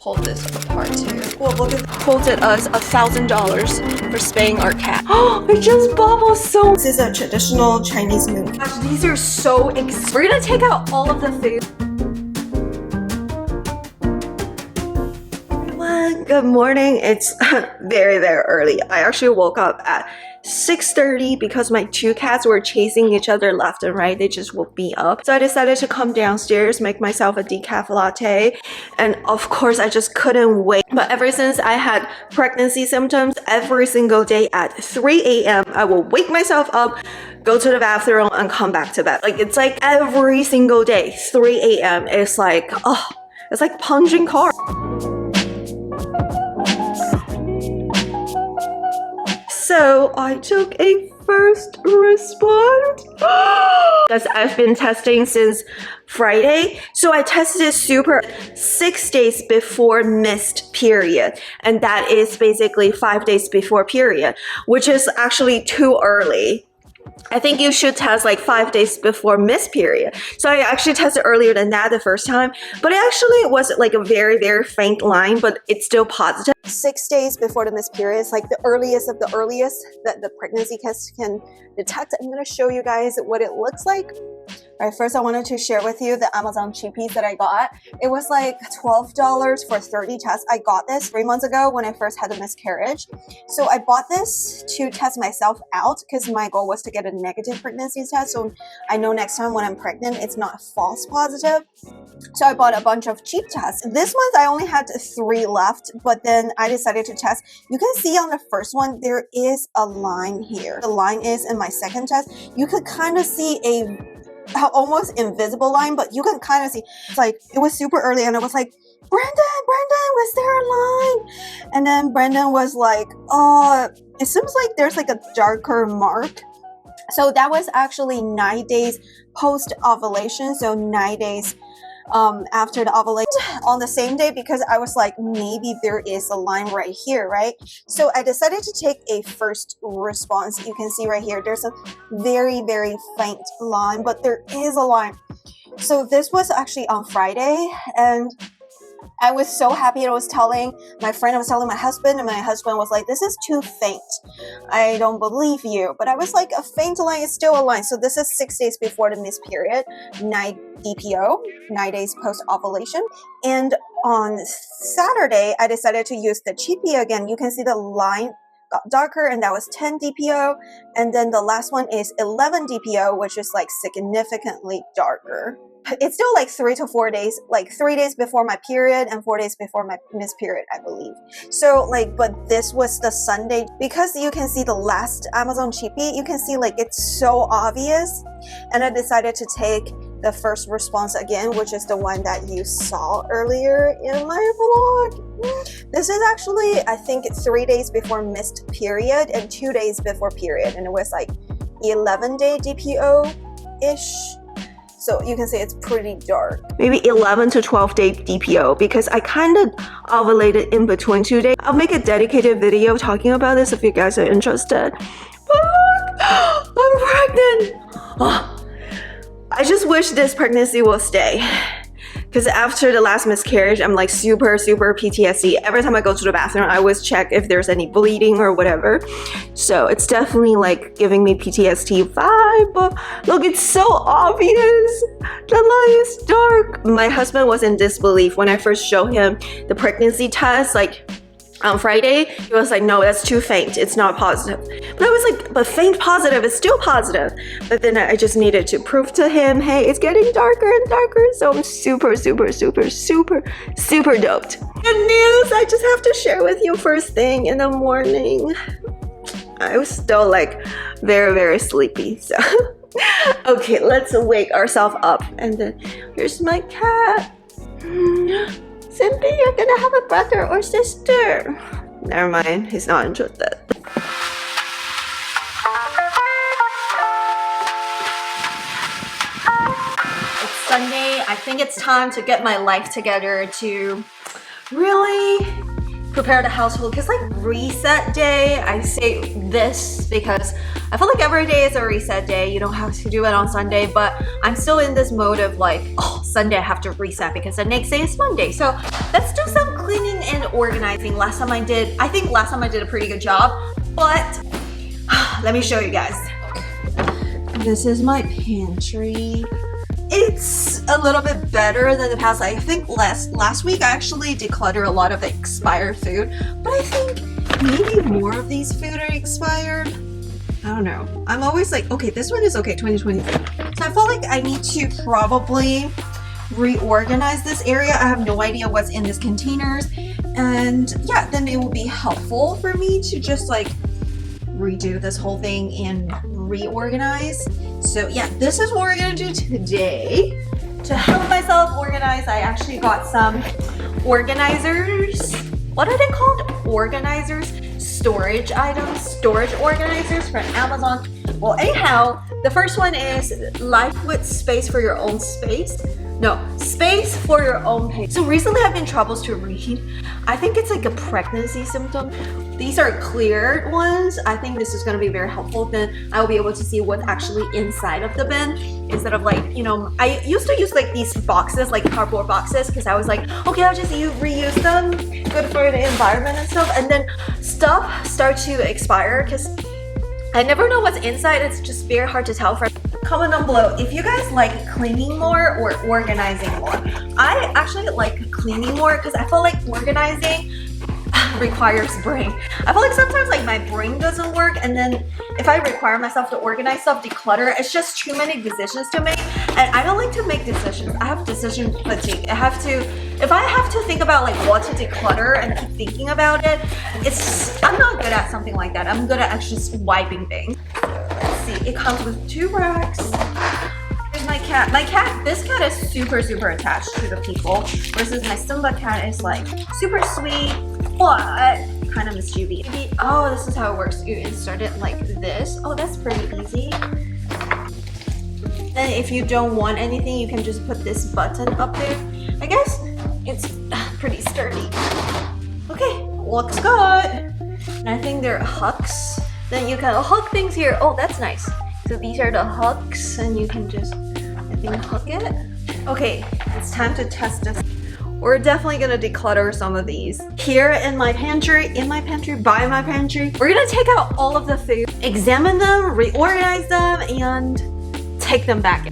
pull this apart too. Well, look at quoted us $1,000 for spaying our cat. Oh, it just bubbles so. This is a traditional Chinese moon. Gosh, these are so We're gonna take out all of the food. Everyone, good morning. It's very early. I actually woke up at 6:30 because my two cats were chasing each other left and right. They just woke me up. So I decided to come downstairs, make myself a decaf latte. And of course, I just couldn't wait. But ever since I had pregnancy symptoms, every single day at 3 a.m., I will wake myself up, go to the bathroom, and come back to bed. Like, it's like every single day, 3 a.m. It's like, oh, it's like punching cards. So I took a first response because I've been testing since Friday. So I tested super 6 days before missed period. And that is basically 5 days before period, which is actually too early. I think you should test like 5 days before missed period. So I actually tested earlier than that the first time, but it actually was like a very faint line, but it's still positive. 6 days before the missed period is like the earliest of the earliest that the pregnancy test can detect. I'm going to show you guys what it looks like. All right, first I wanted to share with you the Amazon cheapies that I got. It was like $12 for 30 tests. I got this 3 months ago when I first had a miscarriage. So I bought this to test myself out because my goal was to get a negative pregnancy test. So I know next time when I'm pregnant, it's not false positive. So I bought a bunch of cheap tests. This month I only had 3 left, but then I decided to test. You can see on the first one, there is a line here. The line is in my second test. You could kind of see a almost invisible line, but you can kind of see. It's like, it was super early and I was like, Brandon, was there a line? And then Brandon was like, it seems like there's like a darker mark. So that was actually 9 days post ovulation. So 9 days after the ovulation on the same day, because I was like, maybe there is a line right here, right? So I decided to take a first response. You can see right here, there's a very faint line, but there is a line. So this was actually on Friday, and I was so happy. I was telling my friend, I was telling my husband, and my husband was like, this is too faint. I don't believe you. But I was like, a faint line is still a line. So this is 6 days before the missed period, 9 DPO, 9 days post ovulation. And on Saturday, I decided to use the cheapie again. You can see the line got darker, and that was 10 DPO. And then the last one is 11 DPO, which is like significantly darker. It's still like 3 to 4 days, like 3 days before my period and 4 days before my missed period, I believe. So like, but this was the Sunday, because you can see the last Amazon cheapie, you can see like it's so obvious. And I decided to take the first response again, which is the one that you saw earlier in my vlog. This is actually, I think, 3 days before missed period and 2 days before period. And it was like 11-day DPO-ish. So you can see it's pretty dark. Maybe 11 to 12 day DPO, because I kind of ovulated in between 2 days. I'll make a dedicated video talking about this if you guys are interested. But look, I'm pregnant. Oh, I just wish this pregnancy will stay. Because after the last miscarriage, I'm like super PTSD. Every time I go to the bathroom, I always check if there's any bleeding or whatever. So it's definitely like giving me PTSD vibe. But look, it's so obvious. The line is dark. My husband was in disbelief when I first showed him the pregnancy test. Like, on Friday, he was like, no, that's too faint. It's not positive. But I was like, but faint positive is still positive. But then I just needed to prove to him, hey, it's getting darker and darker. So I'm super doped. Good news, I just have to share with you first thing in the morning. I was still like very sleepy. So, okay, let's wake ourselves up. And then here's my cat. Simply, you're gonna have a brother or sister. Never mind, he's not interested. It's Sunday. I think it's time to get my life together to really prepare the household, because like reset day, I say this because I feel like every day is a reset day. You don't have to do it on Sunday, but I'm still in this mode of like, oh, Sunday I have to reset because the next day is Monday. So let's do some cleaning. organizing. I think last time I did a pretty good job, but let me show you guys. This is my pantry. It's a little bit better than the past. I think last week I actually decluttered a lot of the expired food, but I think maybe more of these food are expired. I don't know. I'm always like, okay, this one is okay, 2023. So I feel like I need to probably reorganize this area. I have no idea what's in these containers, and yeah, then it will be helpful for me to just like redo this whole thing and reorganize. So yeah, this is what we're gonna do today. To help myself organize, I actually got some organizers. What are they called? Organizers? Storage items, storage organizers from Amazon. Well, anyhow, the first one is Lifewit space for your own space. No, space for your own pace. So recently I've been troubles to read. I think it's like a pregnancy symptom. These are cleared ones. I think this is going to be very helpful. Then I will be able to see what's actually inside of the bin instead of like, you know, I used to use like these boxes, like cardboard boxes, because I was like, okay, I'll just reuse them. Good for the environment and stuff. And then stuff start to expire because I never know what's inside. It's just very hard to tell. Comment down below if you guys like cleaning more or organizing more. I actually like cleaning more because I feel like organizing requires brain. I feel like sometimes like my brain doesn't work, and then if I require myself to organize stuff, declutter, it's just too many decisions to make, and I don't like to make decisions. I have decision fatigue. If I have to think about like what to declutter and keep thinking about it, I'm not good at something like that. I'm good at actually just wiping things. Let's see, it comes with 2 racks. Here's my cat. This cat is super attached to the people, versus my Simba cat is like super sweet, but kind of mischievous. Oh, this is how it works. You insert it like this. Oh, that's pretty easy. Then if you don't want anything, you can just put this button up there. I guess it's pretty sturdy. Okay, looks good. And I think they're hooks. Then you can hook things here. Oh, that's nice. So these are the hooks, and you can just, I think, hook it. Okay, it's time to test this. We're definitely gonna declutter some of these. Here in my pantry, by my pantry, we're gonna take out all of the food, examine them, reorganize them, and take them back.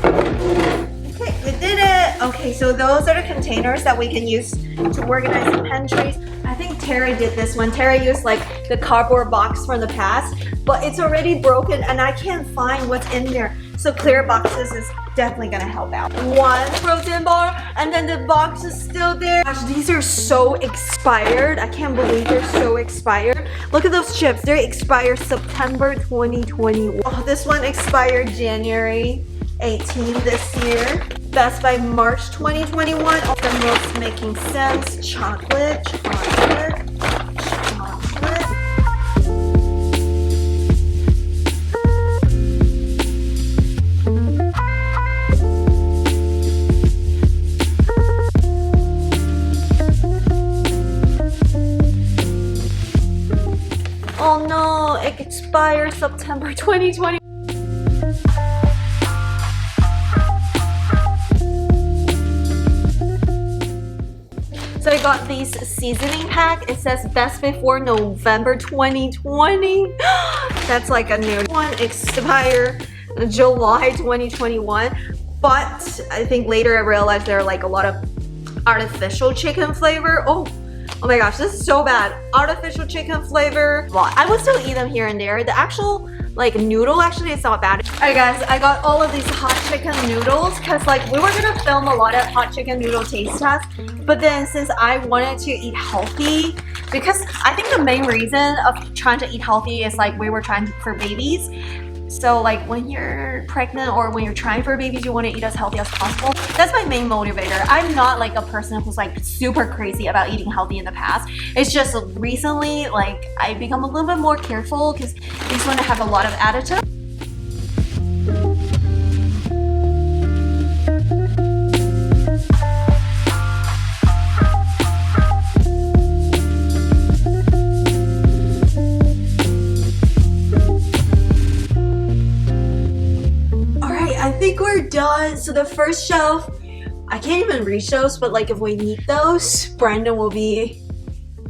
Okay, we did it. Okay, so those are the containers that we can use to organize the pantries. I think Terry did this one. Terry used like the cardboard box from the past, but it's already broken and I can't find what's in there. So clear boxes is definitely gonna help out. 1 protein bar, and then the box is still there. Gosh, these are so expired. I can't believe they're so expired. Look at those chips. They expired September 2021. Oh, this one expired January 18 this year. Best by March 2021. Oh, the most making sense. Chocolate. Oh no, it expired September 2020. So I got these seasoning pack. It says best before November 2020. That's like a new one. Expire July 2021. But I think later I realized there are like a lot of artificial chicken flavor. Oh my gosh, this is so bad. Artificial chicken flavor. Well, I would still eat them here and there. The actual like noodle actually is not bad. Alright guys, I got all of these hot chicken noodles because like we were gonna film a lot of hot chicken noodle taste tests, but then since I wanted to eat healthy, because I think the main reason of trying to eat healthy is like we were trying for babies. So like when you're pregnant or when you're trying for babies, you want to eat as healthy as possible. That's my main motivator. I'm not like a person who's like super crazy about eating healthy in the past. It's just recently like I become a little bit more careful because these ones have a lot of additives. I think we're done. So the first shelf, I can't even reach those, but like if we need those, Brandon will be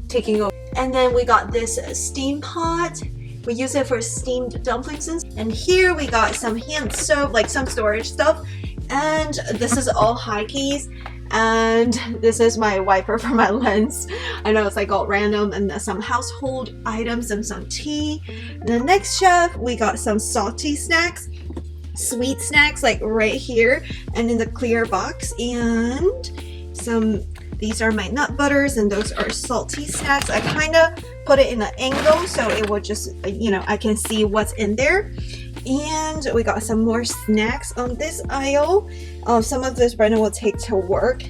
taking over. And then we got this steam pot. We use it for steamed dumplings. And here we got some hand soap, like some storage stuff. And this is all high keys. And this is my wiper for my lens. I know it's like all random, and some household items and some tea. And the next shelf, we got some salty snacks, sweet snacks like right here and in the clear box, and some, these are my nut butters and those are salty snacks. I kind of put it in an angle so it will just, you know, I can see what's in there. And we got some more snacks on this aisle. Some of this Brandon will take to work,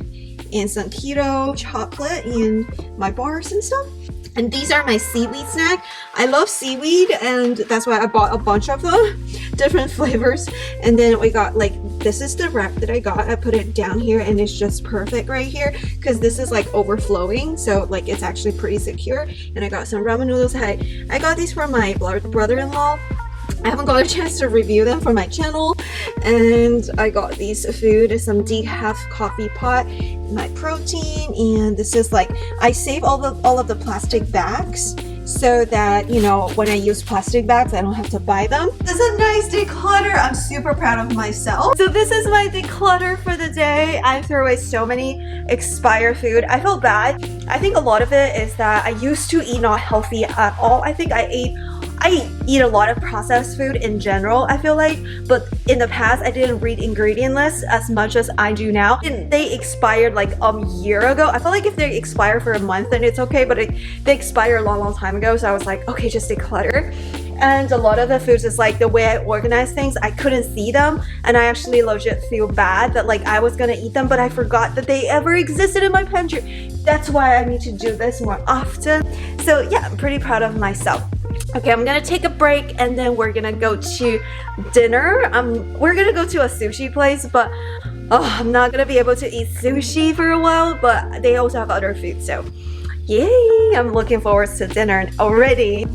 and some keto chocolate and my bars and stuff. And these are my seaweed snack. I love seaweed, and that's why I bought a bunch of them, different flavors. And then we got like, this is the wrap that I got. I put it down here and it's just perfect right here because this is like overflowing, so like it's actually pretty secure. And I got some ramen noodles. I got these from my brother-in-law. I haven't got a chance to review them for my channel. And I got these food, some decaf coffee pot, my protein, and this is like, I save all of the plastic bags so that, you know, when I use plastic bags, I don't have to buy them. This is a nice declutter. I'm super proud of myself. So this is my declutter for the day. I threw away so many expired food. I feel bad. I think a lot of it is that I used to eat not healthy at all. I think I eat a lot of processed food in general, I feel like, but in the past I didn't read ingredient lists as much as I do now. And they expired like a year ago. I feel like if they expire for a month then it's okay, but they expired a long time ago, so I was like, okay, just declutter. And a lot of the foods is like the way I organize things, I couldn't see them, and I actually legit feel bad that like I was gonna eat them, but I forgot that they ever existed in my pantry. That's why I need to do this more often. So yeah, I'm pretty proud of myself. Okay, I'm gonna take a break and then we're gonna go to dinner. We're gonna go to a sushi place, but I'm not gonna be able to eat sushi for a while, but they also have other food, so yay! I'm looking forward to dinner already.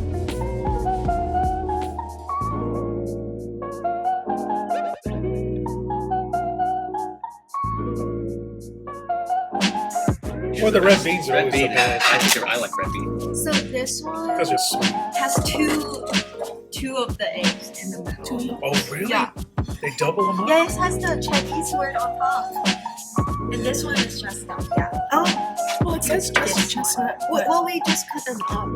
Or the red beans are Red always so bean. bad. I like red bean. So this one Because they're sweet. has two of the eggs in the middle. Oh, really? Yeah. They double them up? Yeah, it has the Chinese word on top. And this one is chestnut, yeah. Oh, Well, it says just chestnut. but- well, we just cut them up.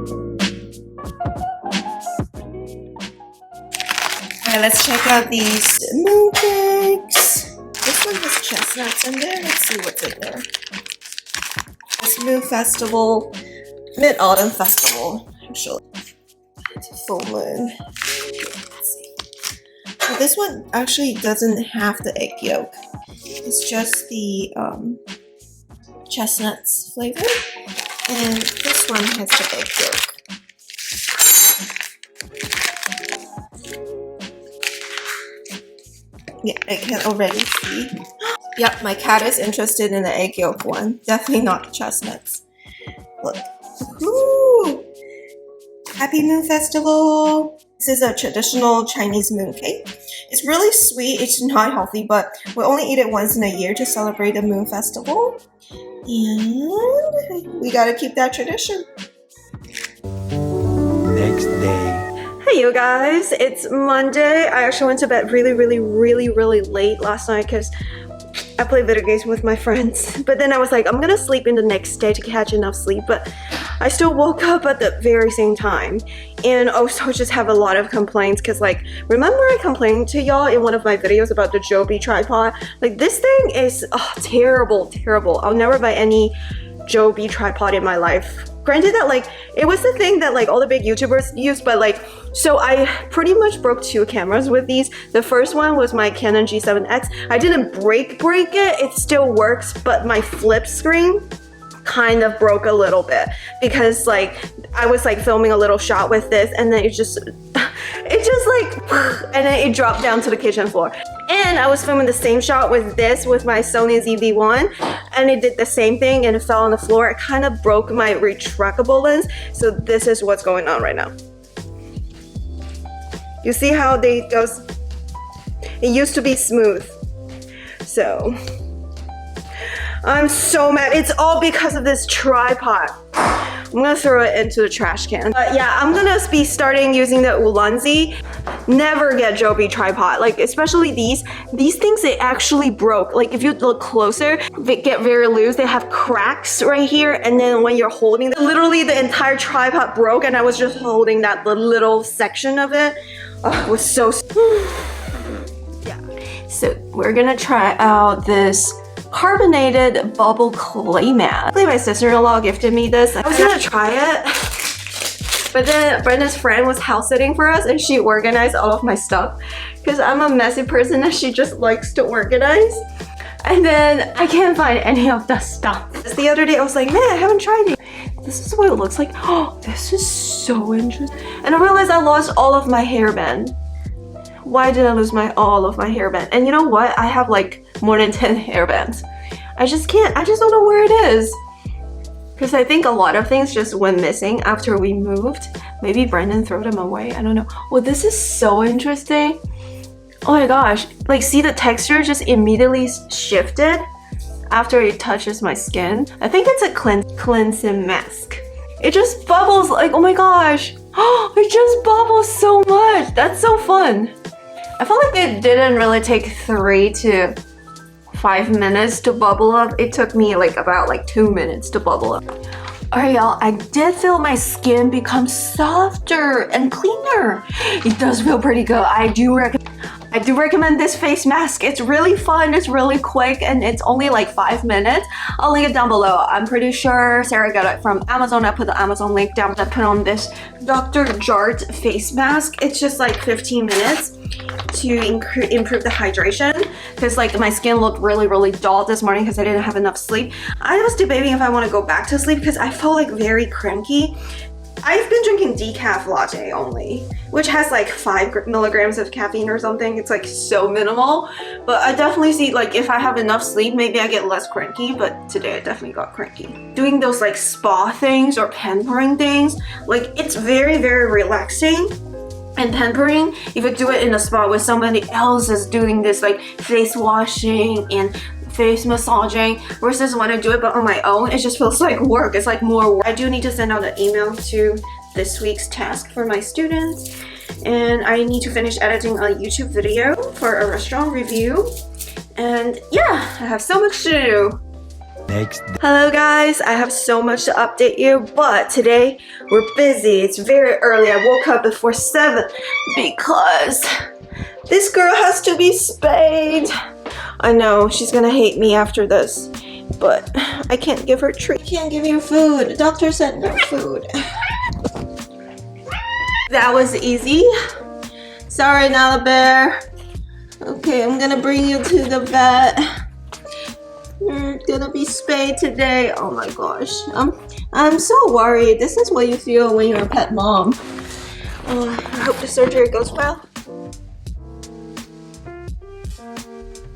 Alright, let's check out these mooncakes. This one has chestnuts in there. Let's see what's in there. This Moon Festival, Mid-Autumn Festival, actually. Full moon. Let's see. So this one actually doesn't have the egg yolk. It's just the chestnuts flavor. And this one has the egg yolk. Yeah, I can already see. Yep, my cat is interested in the egg yolk one. Definitely not the chestnuts. Look. Ooh! Happy Moon Festival! This is a traditional Chinese mooncake. It's really sweet. It's not healthy, but we only eat it once in a year to celebrate the Moon Festival. And we gotta keep that tradition. Next day. Hey you guys, it's Monday. I actually went to bed really late last night because I played video games with my friends. But then I was like, I'm gonna sleep in the next day to catch enough sleep, but I still woke up at the very same time. And also just have a lot of complaints because like, remember I complained to y'all in one of my videos about the Joby tripod? Like this thing is terrible. I'll never buy any Joby tripod in my life. Granted that like, it was the thing that like all the big YouTubers use, but like, so I pretty much broke two cameras with these. The first one was my Canon G7X. I didn't break it, it still works, but my flip screen kind of broke a little bit because like I was like filming a little shot with this and then it just like and then it dropped down to the kitchen floor. And I was filming the same shot with this with my Sony ZV-1 and it did the same thing and it fell on the floor. It kind of broke my retractable lens. So this is what's going on right now. You see how it goes? It used to be smooth. So I'm so mad. It's all because of this tripod. I'm gonna throw it into the trash can. But yeah, I'm gonna be starting using the Ulanzi. Never get Joby tripod. Like, especially these things, they actually broke. Like, if you look closer, they get very loose. They have cracks right here. And then when you're holding them, literally the entire tripod broke and I was just holding that little section of it. Oh, it was so... yeah. So we're gonna try out this carbonated bubble clay mat. My sister-in-law gifted me this. I was gonna try it, but then Brenda's friend was house sitting for us and she organized all of my stuff because I'm a messy person and she just likes to organize. And then I can't find any of the stuff. The other day I was like, man, I haven't tried it. This is what it looks like. Oh, this is so interesting. And I realized I lost all of my hairband. Why did I lose all of my hairband? And you know what? I have like more than 10 hairbands. I just don't know where it is. Because I think a lot of things just went missing after we moved. Maybe Brendan threw them away. I don't know. Well, this is so interesting. Oh my gosh. Like, see, the texture just immediately shifted after it touches my skin. I think it's a cleansing mask. It just bubbles like, oh my gosh. It just bubbles so much. That's so fun. I felt like it didn't really take 3 to 5 minutes to bubble up. It took me like about 2 minutes to bubble up. Alright y'all, I did feel my skin become softer and cleaner. It does feel pretty good. I do recommend this face mask. It's really fun, it's really quick, and it's only like 5 minutes. I'll link it down below. I'm pretty sure Sarah got it from Amazon. I put the Amazon link down. I put on this Dr. Jart face mask. It's just like 15 minutes to improve the hydration because like my skin looked really dull this morning because I didn't have enough sleep. I was debating if I want to go back to sleep because I felt like very cranky. I've been drinking decaf latte only, which has like 5 milligrams of caffeine or something. It's like so minimal, but I definitely see like if I have enough sleep, maybe I get less cranky, but today I definitely got cranky. Doing those like spa things or pampering things, like it's very relaxing and pampering if you do it in a spa with somebody else is doing this like face washing and face massaging versus when I do it but on my own. It just feels like work. It's like more work. I do need to send out an email to this week's task for my students, and I need to finish editing a YouTube video for a restaurant review, and yeah, I have so much to do. Hello guys, I have so much to update you, but today we're busy. It's very early. I woke up before 7 because this girl has to be spayed. I know she's gonna hate me after this, but I can't give her treat. Can't give you food. The doctor said no food. That was easy. Sorry, Nala Bear. Okay, I'm gonna bring you to the vet. You're gonna be spayed today. Oh my gosh, I'm so worried. This is what you feel when you're a pet mom. I hope the surgery goes well.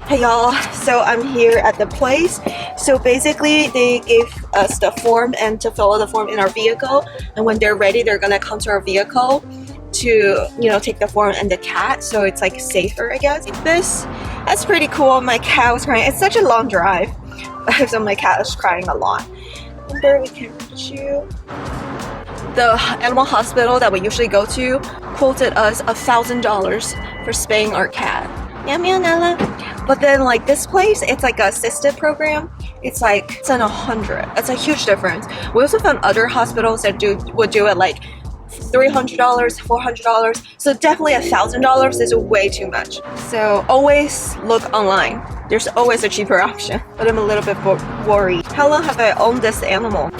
Hey y'all, so I'm here at the place. So basically they gave us the form and to fill out the form in our vehicle, and when they're ready they're gonna come to our vehicle to, you know, take the form and the cat, so it's like safer, I guess. That's pretty cool. My cat was crying. It's such a long drive, so my cat is crying a lot. Remember, we can reach you. The animal hospital that we usually go to quoted us $1,000 for spaying our cat. Meow meow Nala. But then like this place, it's like a assisted program. It's on 100. That's a huge difference. We also found other hospitals that would do it like $300, $400. So definitely $1,000 is way too much. So always look online. There's always a cheaper option. But I'm a little bit worried. How long have I owned this animal?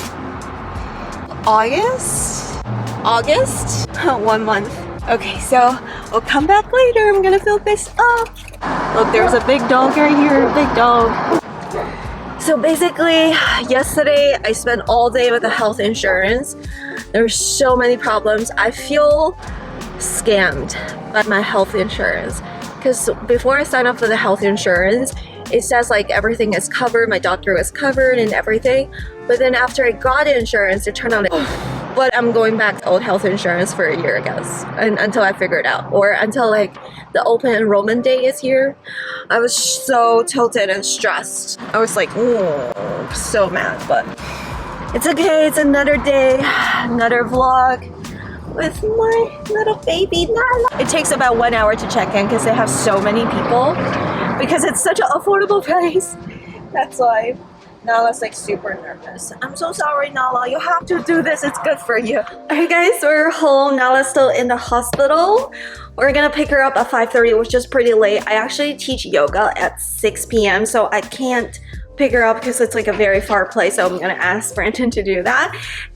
August? 1 month. Okay, so we'll come back later. I'm gonna fill this up. Look, there's a big dog right here, big dog. So basically, yesterday I spent all day with the health insurance. There's so many problems. I feel scammed by my health insurance because before I signed up for the health insurance, it says like everything is covered, my doctor was covered and everything. But then after I got insurance, it turned out But I'm going back to old health insurance for a year, I guess, and until I figure it out, or until like the open enrollment day is here. I was so tilted and stressed. I was like, oh, so mad, but it's okay. It's another day, another vlog with my little baby Nala. It takes about 1 hour to check in because they have so many people, because it's such an affordable price. That's why Nala's like super nervous. I'm so sorry, Nala. You have to do this. It's good for you. Alright guys, we're home. Nala's still in the hospital. We're gonna pick her up at 5:30, which is pretty late. I actually teach yoga at 6 p.m. so I can't pick her up because it's like a very far place, so I'm gonna ask Brandon to do that.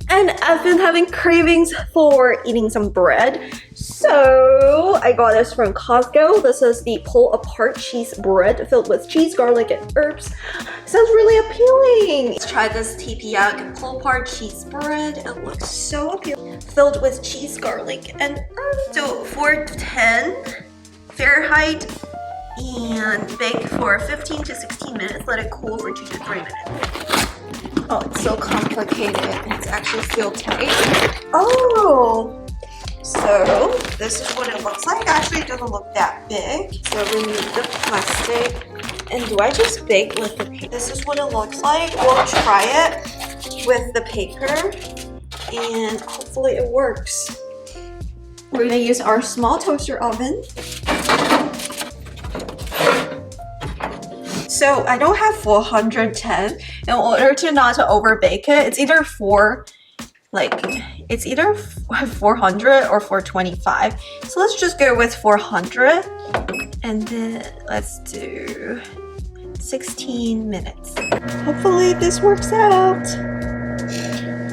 And I've been having cravings for eating some bread, so I got this from Costco. This is the pull apart cheese bread filled with cheese, garlic, and herbs. Sounds really appealing. Let's try this TPO pull apart cheese bread. It looks so appealing, filled with cheese, garlic, and herbs. So 410 Fahrenheit, and bake for 15 to 16 minutes. Let it cool for 2 to 3 minutes. Oh, it's so complicated. It's actually sealed tight. Oh, so this is what it looks like. Actually, it doesn't look that big. So remove the plastic. And do I just bake with the paper? This is what it looks like. We'll try it with the paper, and hopefully it works. We're gonna use our small toaster oven. So I don't have 410. In order to not to over bake it, it's either 400 or 425. So let's just go with 400, and then let's do 16 minutes. Hopefully this works out.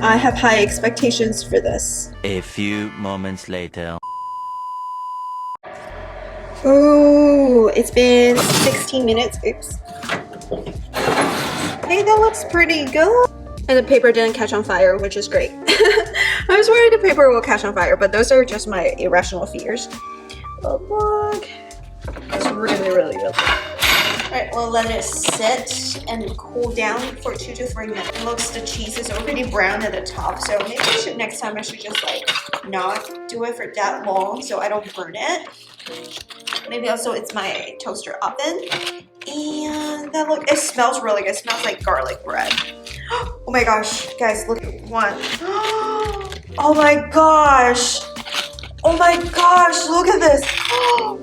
I have high expectations for this. A few moments later. Oh, it's been 16 minutes. Oops. Hey, that looks pretty good. And the paper didn't catch on fire, which is great. I was worried the paper will catch on fire, but those are just my irrational fears. Oh, look. It's really, really good. Alright, we'll let it sit and cool down for 2 to 3 minutes. It looks, the cheese is already brown at the top, so maybe next time I should just like not do it for that long so I don't burn it. Maybe also it's my toaster oven. And that look, it smells really good. It smells like garlic bread. Oh my gosh, guys, look at one. Oh my gosh. Oh my gosh, look at this.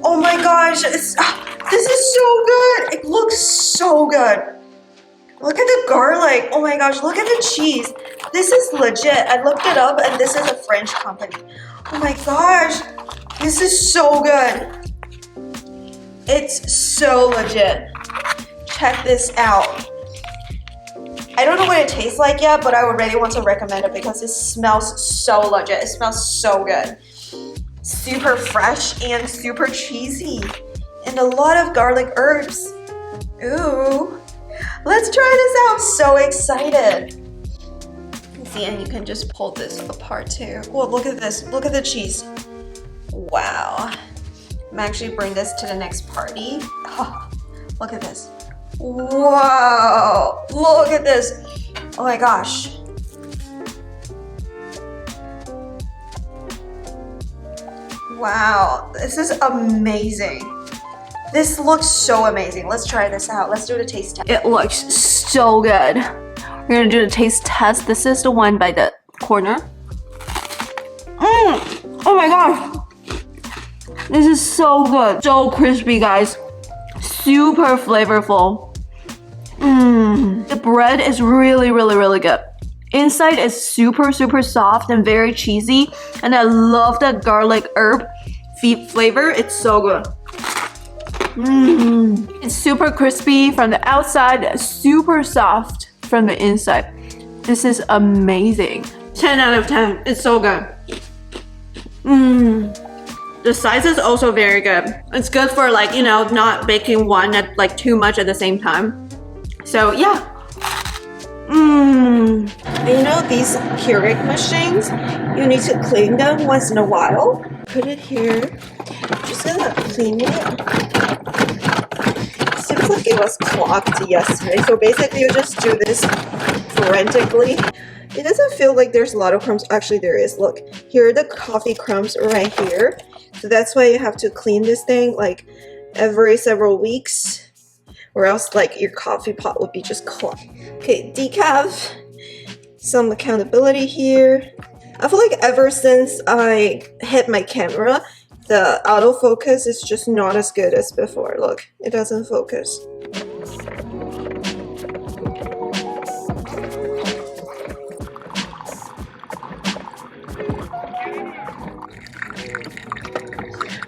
Oh my gosh, this is so good. It looks so good. Look at the garlic. Oh my gosh, look at the cheese. This is legit. I looked it up and this is a French company. Oh my gosh, this is so good. It's so legit. Check this out. I don't know what it tastes like yet, but I already want to recommend it because it smells so legit. It smells so good. Super fresh and super cheesy. And a lot of garlic herbs. Ooh. Let's try this out. So excited. See, and you can just pull this apart too. Oh, look at this. Look at the cheese. Wow. I'm actually bring this to the next party. Oh, look at this. Wow. Look at this. Oh my gosh. Wow. This is amazing. This looks so amazing. Let's try this out. Let's do the taste test. It looks so good. We're gonna do the taste test. This is the one by the corner. Oh my gosh. This is so good. So crispy, guys. Super flavorful. The bread is really, really, really good. Inside is super, super soft and very cheesy. And I love that garlic herb flavor. It's so good. It's super crispy from the outside, super soft from the inside. This is amazing. 10 out of 10. It's so good. The size is also very good. It's good for like, you know, not baking one at like too much at the same time. So yeah. You know these Keurig machines, you need to clean them once in a while. Put it here. I'm just gonna clean it. Seems like it was clogged yesterday. So basically you just do this frantically. It doesn't feel like there's a lot of crumbs. Actually, there is. Look, here are the coffee crumbs right here. So that's why you have to clean this thing like every several weeks, or else like your coffee pot would be just clogged. Okay, decaf. Some accountability here. I feel like ever since I hit my camera, the autofocus is just not as good as before. Look, it doesn't focus.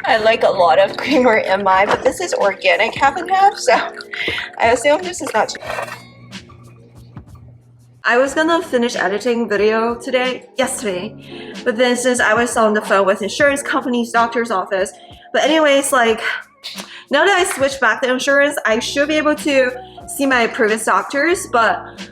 I like a lot of creamer in mine, but this is organic half and half, so I assume this is not. I was gonna finish editing video yesterday, but then since I was on the phone with insurance companies, doctor's office, but anyways, like now that I switched back to insurance, I should be able to see my previous doctors, but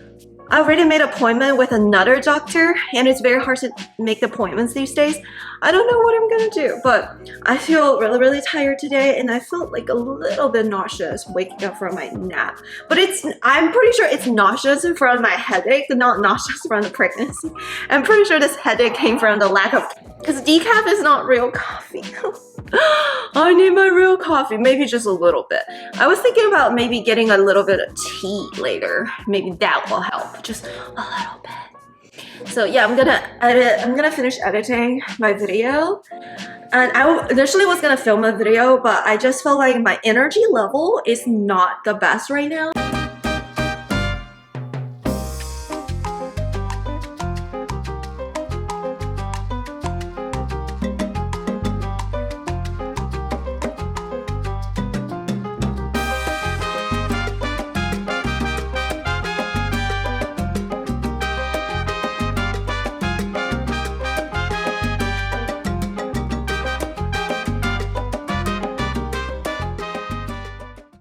I already made an appointment with another doctor, and it's very hard to make the appointments these days. I don't know what I'm gonna do, but I feel really tired today, and I felt like a little bit nauseous waking up from my nap. But I'm pretty sure it's nauseous from my headache, not nauseous from the pregnancy. I'm pretty sure this headache came from the lack of, because decaf is not real coffee. I need my real coffee, maybe just a little bit. I was thinking about maybe getting a little bit of tea later. Maybe that will help, just a little bit. So yeah, I'm gonna finish editing my video. And I initially was gonna film a video, but I just felt like my energy level is not the best right now.